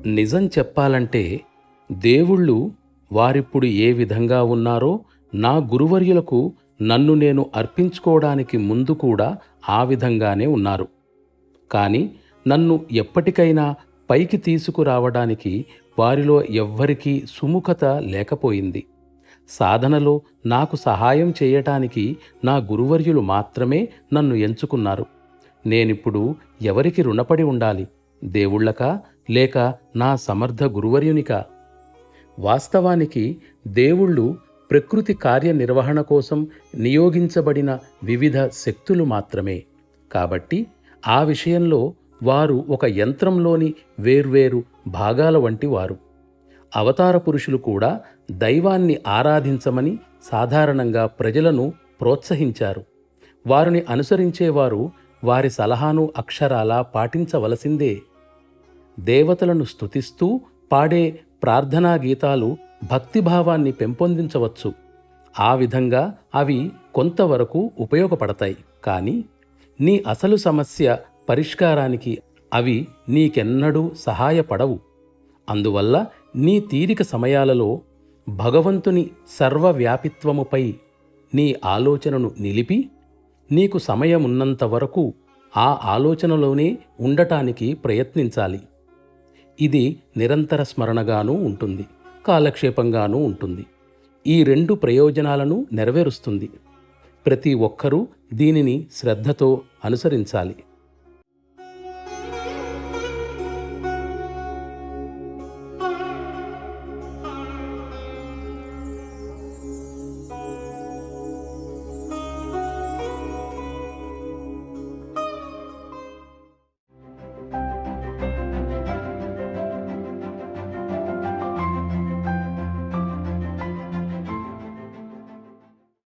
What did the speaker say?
నిజం చెప్పాలంటే దేవుళ్ళు వారిప్పుడు ఏ విధంగా ఉన్నారో నా గురువర్యులకు నన్ను నేను అర్పించుకోవడానికి ముందు కూడా ఆ విధంగానే ఉన్నారు. కానీ నన్ను ఎప్పటికైనా పైకి తీసుకురావడానికి వారిలో ఎవ్వరికీ సుముఖత లేకపోయింది. సాధనలో నాకు సహాయం చేయటానికి నా గురువర్యులు మాత్రమే నన్ను ఎంచుకున్నారు. నేనిప్పుడు ఎవరికి రుణపడి ఉండాలి? దేవుళ్ళకా లేక నా సమర్థ గురువర్యునికా? వాస్తవానికి దేవుళ్ళు ప్రకృతి కార్యనిర్వహణ కోసం నియోగించబడిన వివిధ శక్తులు మాత్రమే. కాబట్టి ఆ విషయంలో వారు ఒక యంత్రంలోని వేర్వేరు భాగాల వంటి వారు. అవతార పురుషులు కూడా దైవాన్ని ఆరాధించమని సాధారణంగా ప్రజలను ప్రోత్సహించారు. వారిని అనుసరించేవారు వారి సలహాను అక్షరాలా పాటించవలసిందే. దేవతలను స్తుతిస్తూ పాడే ప్రార్థనా గీతాలు భక్తిభావాన్ని పెంపొందించవచ్చు. ఆ విధంగా అవి కొంతవరకు ఉపయోగపడతాయి. కానీ నీ అసలు సమస్య పరిష్కారానికి అవి నీకెన్నడూ సహాయపడవు. అందువల్ల నీ తీరిక సమయాలలో భగవంతుని సర్వవ్యాపిత్వముపై నీ ఆలోచనను నిలిపి, నీకు సమయమున్నంత వరకు ఆ ఆలోచనలోనే ఉండటానికి ప్రయత్నించాలి. ఇది నిరంతర స్మరణగానూ ఉంటుంది, కాలక్షేపంగానూ ఉంటుంది. ఈ రెండు ప్రయోజనాలను నెరవేరుస్తుంది. ప్రతి ఒక్కరూ దీనిని శ్రద్ధతో అనుసరించాలి.